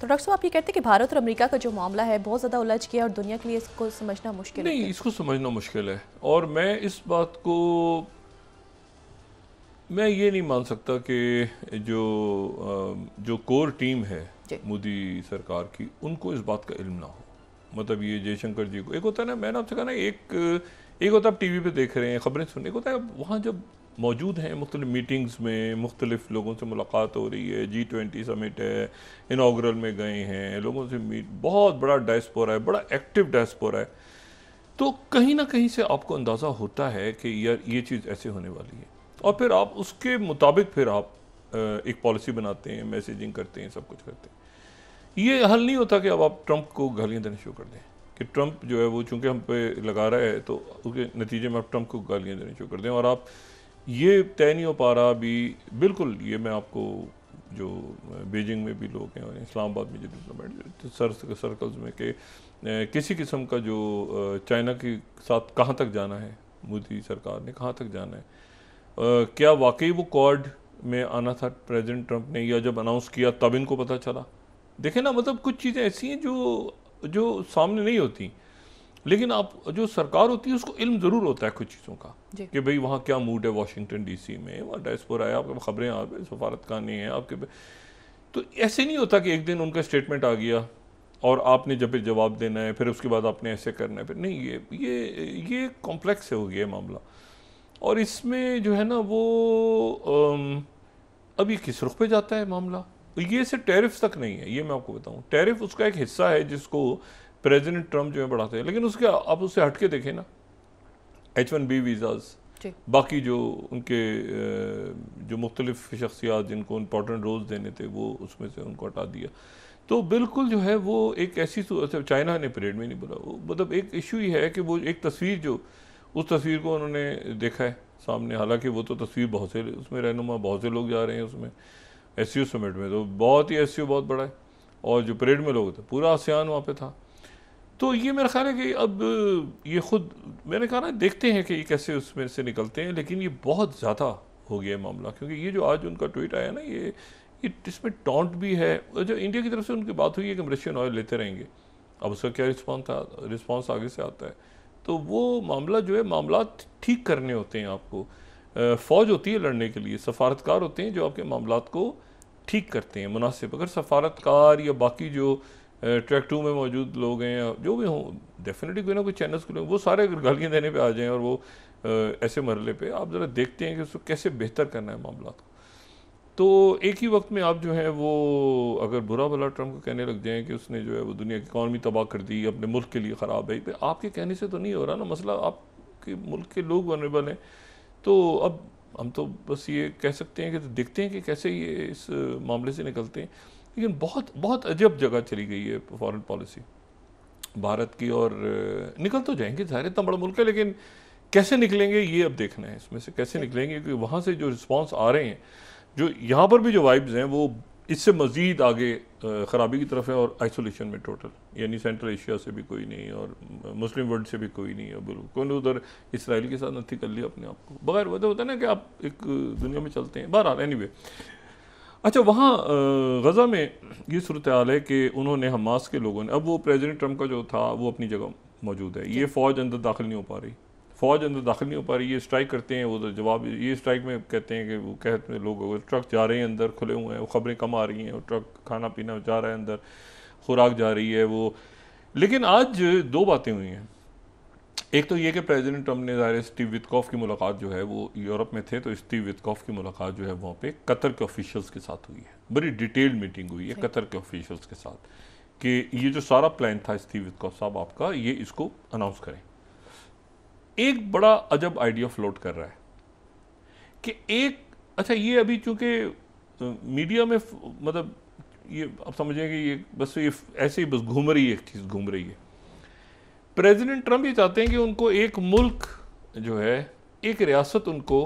तो डॉक्टर साहब आप ये कहते हैं कि भारत और अमेरिका का जो मामला है बहुत ज़्यादा उलझ गया और दुनिया के लिए इसको समझना मुश्किल नहीं, है। इसको समझना मुश्किल है। और मैं इस बात को मैं ये नहीं मान सकता कि जो कोर टीम है जी। मोदी सरकार की, उनको इस बात का इल्म ना हो। मतलब ये जयशंकर जी को, एक होता है ना, मैंने आपसे कहा ना, एक होता है आप टीवी पे देख रहे हैं, खबरें सुन, एक होता है वहाँ जब मौजूद हैं मुख्तलिफ मीटिंग्स में, मुख्तलिफ लोगों से मुलाकात हो रही है, G20 समिट है, इनाग्रल में गए हैं, लोगों से मीट, बहुत बड़ा डायस्पोरा है, बड़ा एक्टिव डायस्पोरा है। तो कहीं ना कहीं से आपको अंदाज़ा होता है कि यार ये चीज़ ऐसे होने वाली है, और फिर आप उसके मुताबिक फिर आप एक पॉलिसी बनाते हैं, मैसेजिंग करते हैं, सब कुछ करते हैं। ये हल नहीं होता कि अब आप ट्रंप को गालियाँ देना शुरू कर दें कि ट्रंप जो है वो चूंकि हम पे लगा रहा है, तो उसके नतीजे में आप ट्रंप को गालियाँ देना शुरू कर दें। और आप ये तय नहीं हो पा रहा अभी, बिल्कुल, ये मैं आपको, जो बीजिंग में भी लोग हैं और इस्लामाबाद में जो डिप्लोमेट सर्कल्स में, कि किसी किस्म का जो चाइना के साथ कहाँ तक जाना है, मोदी सरकार ने कहाँ तक जाना है, क्या वाकई वो क्वाड में आना था प्रेसिडेंट ट्रंप ने, या जब अनाउंस किया तब इनको पता चला। देखें ना, मतलब कुछ चीज़ें ऐसी हैं जो जो सामने नहीं होती, लेकिन आप, जो सरकार होती है उसको इल्म ज़रूर होता है कुछ चीज़ों का, कि भाई वहाँ क्या मूड है वाशिंगटन DC में, वहाँ डायस्पोरा है, आपके खबरें आ गई, सफारतखाने हैं आपके। तो ऐसे नहीं होता कि एक दिन उनका स्टेटमेंट आ गया और आपने जब फिर जवाब देना है, फिर उसके बाद आपने ऐसे करना है, फिर नहीं, ये कॉम्प्लेक्स हो गया मामला। और इसमें जो है ना वो अब ये किस रुख पे जाता है मामला, ये सिर्फ टैरिफ तक नहीं है, ये मैं आपको बताऊं। टैरिफ उसका एक हिस्सा है जिसको प्रेसिडेंट ट्रंप जो है बढ़ाते हैं, लेकिन उसके आप उससे हट के देखें ना, H1B वीज़ाज़, बाकी जो उनके जो मुख्तलिफ शख्सियात जिनको इम्पोर्टेंट रोल्स देने थे, वो उसमें से उनको हटा दिया। तो बिल्कुल जो है वो एक ऐसी, चाइना ने परेड में नहीं बोला, मतलब एक इशू ही है कि वो एक तस्वीर, जो उस तस्वीर को उन्होंने देखा है सामने, हालांकि वो तो तस्वीर बहुत से, उसमें रहनुमा बहुत से लोग जा रहे हैं उसमें, SCO समिट में तो बहुत ही SCO बहुत बड़ा है, और जो परेड में लोग थे पूरा आसियान वहाँ पे था। तो ये मेरा ख्याल है कि अब ये खुद, मैंने कहा ना, देखते हैं कि ये कैसे उसमें से निकलते हैं, लेकिन ये बहुत ज़्यादा हो गया है मामला, क्योंकि ये जो आज उनका ट्वीट आया ना, ये इसमें टॉन्ट भी है। जो इंडिया की तरफ से उनकी बात हुई है कि हम रशियन ऑयल लेते रहेंगे, अब उसका क्या रिस्पॉन्स आगे से आता है। तो वो मामला जो है, मामला ठीक करने होते हैं आपको, फ़ौज होती है लड़ने के लिए, सफारतकार होते हैं जो आपके मामलात को ठीक करते हैं मुनासिब। अगर सफारतकार या बाकी जो ट्रैक 2 में मौजूद लोग हैं, जो भी हों, डेफिनेटली कोई ना कोई चैनल्स के लोग, वो सारे अगर गालियाँ देने पे आ जाएं और वो ऐसे मरले पे, आप ज़रा देखते हैं कि उसको कैसे बेहतर करना है मामला को। तो एक ही वक्त में आप जो है वो, अगर बुरा भला ट्रंप को कहने लग जाएं कि उसने जो है वो दुनिया की इकॉनमी तबाह कर दी, अपने मुल्क के लिए ख़राब है, पे आपके कहने से तो नहीं हो रहा ना मसला, आपके मुल्क के लोग वनरेबल हैं। तो अब हम तो बस ये कह सकते हैं कि देखते हैं कि कैसे ये इस मामले से निकलते हैं। लेकिन बहुत बहुत अजब जगह चली गई है फॉरेन पॉलिसी भारत की, और निकल तो जाएंगे, ज़ाहिर इतना बड़ा मुल्क है, लेकिन कैसे निकलेंगे ये अब देखना है, इसमें से कैसे निकलेंगे, क्योंकि वहाँ से जो रिस्पॉन्स आ रहे हैं, जो यहाँ पर भी जो वाइब्स हैं, वो इससे मज़ीद आगे ख़राबी की तरफ है, और आइसोलेशन में टोटल, यानी सेंट्रल एशिया से भी कोई नहीं, और मुस्लिम वर्ल्ड से भी कोई नहीं है, बिल्कुल उधर इसराइल के साथ नथी कर लिया अपने आप को, बगैर वजह होता है ना कि आप एक दुनिया में चलते हैं। बहरहाल एनीवे, अच्छा, वहाँ गज़ा में ये सूरत हाल है कि उन्होंने, हमास के लोगों ने, अब वो प्रेसिडेंट ट्रंप का जो था वो अपनी जगह मौजूद है, ये फ़ौज अंदर दाखिल नहीं हो पा रही, फ़ौज अंदर दाखिल नहीं हो पा रही, ये स्ट्राइक करते हैं, वो जवाब, ये स्ट्राइक में कहते हैं कि वो कहते हैं लोग, ट्रक जा रहे हैं अंदर, खुले हुए हैं, वो खबरें कम आ रही हैं, वो ट्रक खाना पीना जा रहा है अंदर, खुराक जा रही है वो। लेकिन आज दो बातें हुई हैं, एक तो ये कि प्रेसिडेंट ट्रंप ने, ज़ाहिर स्टीव विटकॉफ की मुलाकात जो है, वो यूरोप में थे, तो स्टीव विटकॉफ की मुलाकात जो है वहाँ पे कतर के ऑफिशियल्स के साथ हुई है, बड़ी डिटेल्ड मीटिंग हुई है कतर के ऑफिशियल्स के साथ, कि ये जो सारा प्लान था स्टीव विटकॉफ साहब आपका, ये इसको अनाउंस करें। एक बड़ा अजब आइडिया फ्लोट कर रहा है कि एक, अच्छा, ये अभी चूंकि मीडिया में, मतलब ये आप समझें कि ये बस ये ऐसे ही बस घूम रही है, एक चीज़ घूम रही है। प्रेसिडेंट ट्रंप ये चाहते हैं कि उनको एक मुल्क जो है, एक रियासत उनको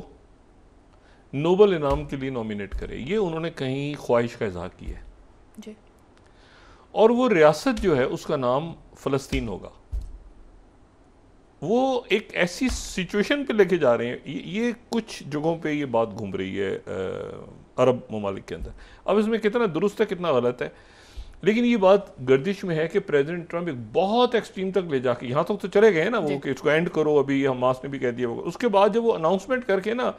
नोबल इनाम के लिए नॉमिनेट करे, ये उन्होंने कहीं ख्वाहिश का इजहार किया है जी। और वो रियासत जो है उसका नाम फ़लस्तीन होगा। वो एक ऐसी सिचुएशन पे लेके जा रहे हैं, ये कुछ जगहों पे ये बात घूम रही है अरब ममालिक के अंदर। अब इसमें कितना दुरुस्त है कितना गलत है, लेकिन ये बात गर्दिश में है कि प्रेसिडेंट ट्रंप एक बहुत एक्सट्रीम तक ले जाके यहाँ तक तो चले गए ना वो कि इसको एंड करो, अभी हमास ने भी कह दिया होगा। उसके बाद जब वो अनाउंसमेंट करके ना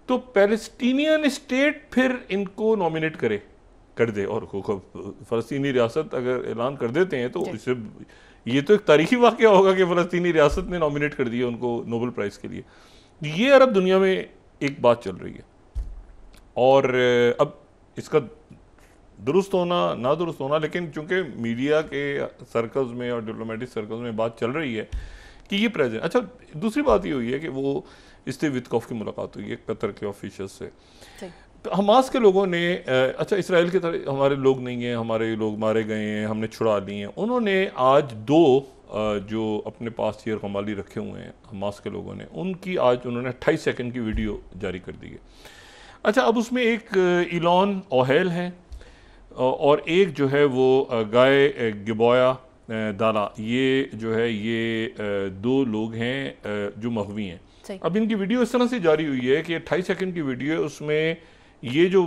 तो पैलेस्टीनियन स्टेट फिर इनको नॉमिनेट कर दे, और फ़लस्तीनी रियासत अगर ऐलान कर देते हैं तो इससे ये तो एक तारीखी वाक़या होगा कि फ़लस्तीनी रियासत ने नॉमिनेट कर दिया उनको नोबेल प्राइज़ के लिए। ये अरब दुनिया में एक बात चल रही है, और अब इसका दुरुस्त होना ना दुरुस्त होना, लेकिन चूंकि मीडिया के सर्कल्स में और डिप्लोमेटिक सर्कल्स में बात चल रही है कि ये प्रेसिडेंट। अच्छा, दूसरी बात ये हुई है कि वो स्टीव विटकॉफ की मुलाकात हुई है कतर के ऑफिशियल से। हमास के लोगों ने अच्छा, इसराइल की तरह हमारे लोग नहीं हैं, हमारे लोग मारे गए हैं, हमने छुड़ा लिए हैं, उन्होंने आज दो जो अपने पास शेर कमाली रखे हुए हैं हमास के लोगों ने, उनकी आज उन्होंने 28 सेकंड की वीडियो जारी कर दी है। अच्छा, अब उसमें एक इलॉन ओहेल है और एक जो है वो गाय गिबोया दाला, ये जो है ये दो लोग हैं जो मघवी हैं। अब इनकी वीडियो इस तरह से जारी हुई है कि 28 सेकंड की वीडियो है, उसमें ये जो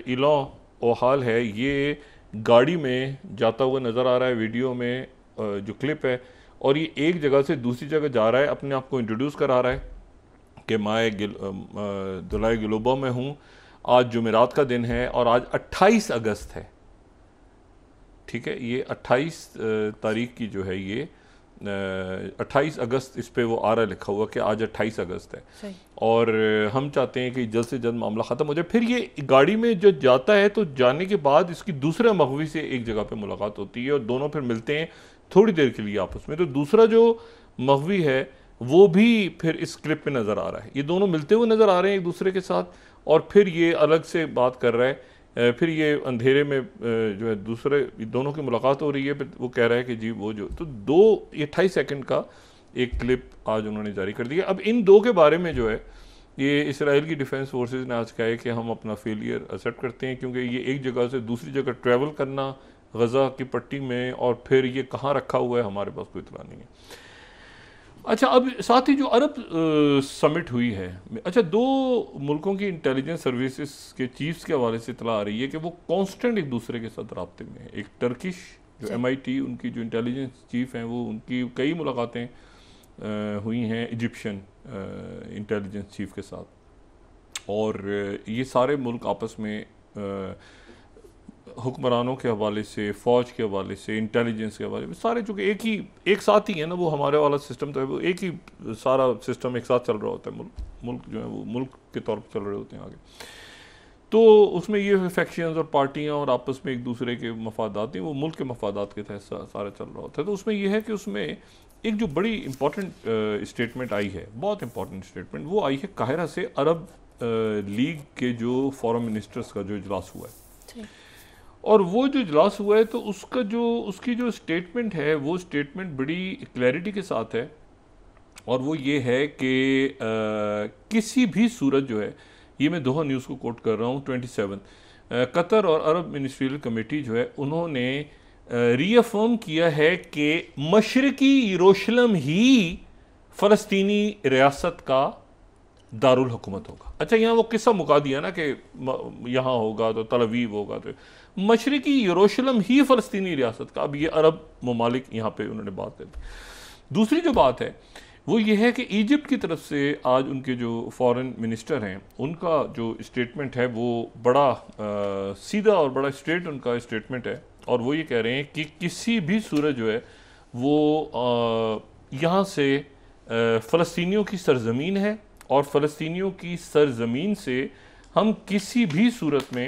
इलॉन ओहाल है ये गाड़ी में जाता हुआ नज़र आ रहा है वीडियो में जो क्लिप है, और ये एक जगह से दूसरी जगह जा रहा है, अपने आप को इंट्रोड्यूस करा रहा है कि मैं दुलाई गिलोबा में हूँ, आज जुमेरात का दिन है और आज 28 अगस्त है। ठीक है, ये 28 तारीख की जो है ये 28 अगस्त इस पे वो आ रहा है लिखा हुआ कि आज 28 अगस्त है, और हम चाहते हैं कि जल्द से जल्द मामला ख़त्म हो जाए। फिर ये गाड़ी में जो जाता है तो जाने के बाद इसकी दूसरे मघवी से एक जगह पे मुलाकात होती है और दोनों फिर मिलते हैं थोड़ी देर के लिए आपस में। तो दूसरा जो मघवी है वो भी फिर इस क्लिप में नज़र आ रहा है, ये दोनों मिलते हुए नज़र आ रहे हैं एक दूसरे के साथ, और फिर ये अलग से बात कर रहा है। फिर ये अंधेरे में जो है दूसरे दोनों की मुलाकात हो रही है, फिर वो कह रहा है कि जी वो जो, तो ये 28 सेकंड का एक क्लिप आज उन्होंने जारी कर दिया। अब इन दो के बारे में जो है ये इसराइल की डिफेंस फोर्सेस ने आज कहा है कि हम अपना फेलियर एक्सेप्ट करते हैं, क्योंकि ये एक जगह से दूसरी जगह ट्रैवल करना गज़ा की पट्टी में, और फिर ये कहाँ रखा हुआ है हमारे पास कोई इत्तला नहीं है। अच्छा, अब साथ ही जो अरब समिट हुई है, अच्छा, दो मुल्कों की इंटेलिजेंस सर्विसेज के चीफ्स के हवाले से इतला आ रही है कि वो कांस्टेंट एक दूसरे के साथ राब्ते में है। एक टर्किश जो MIT उनकी जो इंटेलिजेंस चीफ हैं वो उनकी कई मुलाकातें हुई हैं इजिप्शियन इंटेलिजेंस चीफ के साथ, और ये सारे मुल्क आपस में हुक्मरानों के हवाले से, फ़ौज के हवाले से, इंटेलिजेंस के हवाले से, सारे चूँकि एक साथ ही है ना, वो हमारे वाला सिस्टम तो है, वो एक ही सारा सिस्टम एक साथ चल रहा होता है, मुल्क जो है वो मुल्क के तौर पर चल रहे होते हैं आगे। तो उसमें ये फैक्शंस और पार्टियां और आपस में एक दूसरे के मफादात हैं, वो मुल्क के मफादात के तहत सारा चल रहा होता है। तो उसमें यह है कि उसमें एक जो बड़ी इंपॉर्टेंट स्टेटमेंट आई है, बहुत इंपॉर्टेंट स्टेटमेंट, वो आई है काहिरा से अरब लीग के जो फॉरेन मिनिस्टर्स का जो इजलास हुआ है, और वो जो इजलास हुआ है तो उसकी जो स्टेटमेंट है वो स्टेटमेंट बड़ी क्लैरिटी के साथ है, और वो ये है कि किसी भी सूरत जो है, ये मैं दोहा न्यूज़ को कोट कर रहा हूँ 27, कतर और अरब मिनिस्ट्रियल कमेटी जो है उन्होंने रीअफर्म किया है कि मशरकी यरूशलेम ही फ़लस्तीनी रियासत का दारुल हुकूमत होगा। अच्छा, यहाँ वो किस्सा मुका दिया ना कि यहाँ होगा तो तल अवीव होगा, तो मशरकी यरूशलेम ही फ़लस्तीनी रियासत का। अब ये अरब ममालिक यहाँ पे उन्होंने बात कर दी। दूसरी जो बात है वो ये है कि इजिप्ट की तरफ से आज उनके जो फॉरेन मिनिस्टर हैं उनका जो स्टेटमेंट है वो बड़ा सीधा और बड़ा स्ट्रेट उनका स्टेटमेंट है, और वो ये कह रहे हैं कि किसी भी सूरत जो है वो यहाँ से फ़लस्तीनियों की सरज़मीन है, और फ़लस्तीनियों की सरज़मीन से हम किसी भी सूरत में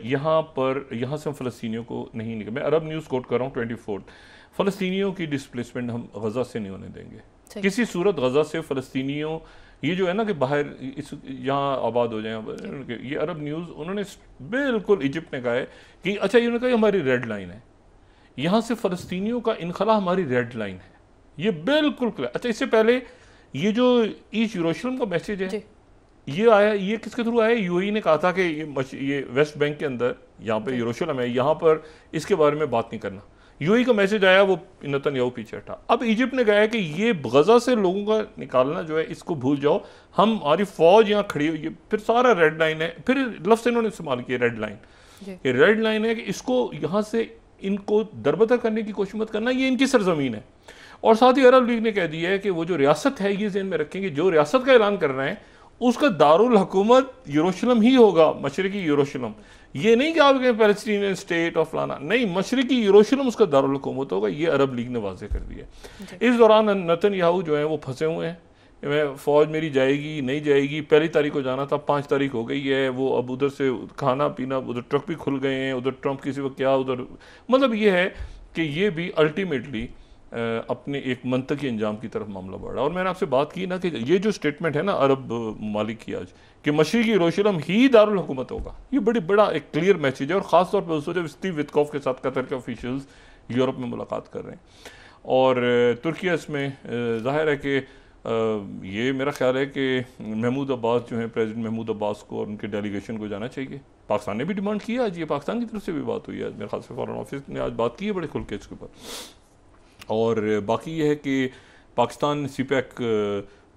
यहाँ से हम फ़लस्तीनियों को नहीं निकल, मैं अरब न्यूज़ कोट कर रहा हूँ 24, फ़लस्तीनियों की डिस्प्लेसमेंट हम गज़ा से नहीं होने देंगे किसी सूरत। गज़ा से फ़लस्तीनियों ये जो है ना कि बाहर यहाँ आबाद हो जाए, ये अरब न्यूज़ उन्होंने बिल्कुल इजिप्ट ने कहा है कि अच्छा, ये उन्होंने कहा हमारी रेड लाइन है, यहाँ से फ़लस्तीनियों का इनखला हमारी रेड लाइन है, ये बिल्कुल क्लियर। अच्छा, इससे पहले ये जो ईस्ट यरूशलेम का मैसेज है ये आया, ये किसके थ्रू आया? UAE ने कहा था कि ये वेस्ट बैंक के अंदर यहाँ पे यरूशलेम है, यहाँ पर इसके बारे में बात नहीं करना। UAE का मैसेज आया, वो नेतन्याहू पीछे हटा। अब इजिप्ट ने कहा है कि ये गज़ा से लोगों का निकालना जो है इसको भूल जाओ, हमारी फ़ौज यहाँ खड़ी हुई है, फिर सारा रेड लाइन है, फिर लफ्ज़ इन्होंने इस्तेमाल किया रेड लाइन। कि रेड लाइन है कि इसको यहाँ से इनको दरबदर करने की कोशिश मत करना, ये इनकी सरजमीन है। और साथ ही अरब लीग ने कह दिया है कि वो जो रियासत है ये ज़हन में रखेंगे, जो रियासत का ऐलान कर रहे हैं उसका दारुल हुकूमत यरूशलेम ही होगा, मशरकी यरूशलेम। ये नहीं कि आप कहें पैलेस्टीनियन स्टेट और फलाना, नहीं, मशरकी यरूशलेम उसका दारुल हुकूमत होगा। ये अरब लीग ने वाज़ेह कर दिया। इस दौरान नेतन्याहू जो है वो फंसे हुए हैं, मैं फ़ौज मेरी जाएगी नहीं जाएगी, पहली तारीख को जाना था, 5 तारीख हो गई है, वो अब उधर से खाना पीना, उधर ट्रक भी खुल गए हैं, उधर ट्रंप किसी को क्या, उधर मतलब ये है कि ये भी अल्टीमेटली अपने एक मंतकी अंजाम की तरफ मामला बढ़ रहा है। और मैंने आपसे बात की ना कि ये जो स्टेटमेंट है ना अरब ममालिक की आज कि मशरकी यरूशलेम ही दारुल हुकूमत होगा, ये बड़ा एक क्लियर मैसेज है। और ख़ास तौर पर उसको जब स्टीव विटकॉफ के साथ कतर के ऑफिशियल्स यूरोप में मुलाकात कर रहे हैं और तुर्किया इसमें ज़ाहिर है कि ये मेरा ख्याल है कि महमूद अब्बास जो है, प्रेसिडेंट महमूद अब्बास को और उनके डेलीगेशन को जाना चाहिए। पाकिस्तान ने भी डिमांड की आज, ये पाकिस्तान की तरफ से भी बात हुई है आज, मेरे ख्याल से फॉरेन ऑफिस ने आज बात की है बड़े खुल के इसके ऊपर। और बाकी ये है कि पाकिस्तान सीपैक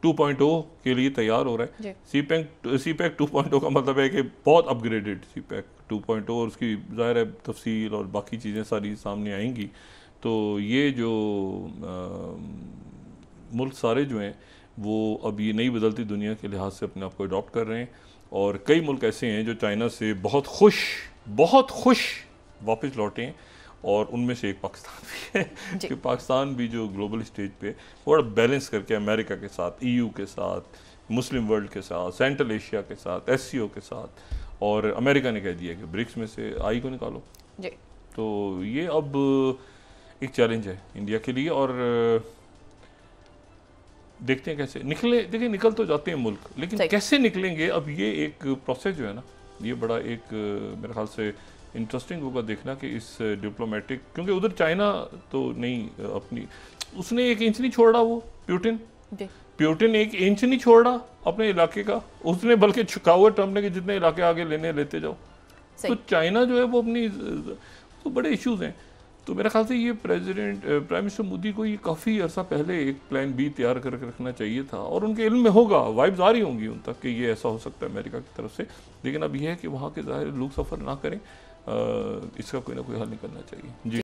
2.0 के लिए तैयार हो रहा है। सीपैक 2.0 का मतलब है कि बहुत अपग्रेडेड सीपैक 2.0, और उसकी ज़ाहिर है तफसील और बाकी चीज़ें सारी सामने आएंगी। तो ये जो मुल्क सारे जो हैं वो अब ये नई बदलती दुनिया के लिहाज से अपने आप को अडॉप्ट कर रहे हैं। और कई मुल्क ऐसे हैं जो चाइना से बहुत खुश वापस लौटे हैं, और उनमें से एक पाकिस्तान भी है कि पाकिस्तान भी जो ग्लोबल स्टेज पे बड़ा बैलेंस करके अमेरिका के साथ, EU के साथ, मुस्लिम वर्ल्ड के साथ, सेंट्रल एशिया के साथ, SCO के साथ, और अमेरिका ने कह दिया कि ब्रिक्स में से आई को निकालो जी। तो ये अब एक चैलेंज है इंडिया के लिए, और देखते हैं कैसे निकले। देखिए निकल तो जाते हैं मुल्क, लेकिन कैसे निकलेंगे अब ये एक प्रोसेस जो है ना, ये बड़ा एक मेरे ख्याल से इंटरेस्टिंग होगा देखना कि इस डिप्लोमेटिक, क्योंकि उधर चाइना तो नहीं अपनी, उसने 1 इंच नहीं छोड़ रहा, वो प्यूटिन 1 इंच नहीं छोड़ रहा अपने इलाके का, उसने बल्कि छुका हुआ ट्रम्प ने कि जितने इलाके आगे लेते जाओ। तो चाइना जो है वो अपनी, तो बड़े इश्यूज हैं। तो मेरे ख्याल से ये प्राइम मिनिस्टर मोदी को ये काफ़ी अर्सा पहले एक प्लान B तैयार करके रखना चाहिए था, और उनके इल्म में होगा, वाइब्स आ रही होंगी उन तक कि ये ऐसा हो सकता है अमेरिका की तरफ से। लेकिन अब यह है कि वहाँ के ज़ाहिर लोग सफ़र ना करें, इसका कोई ना कोई हल निकलना चाहिए जी।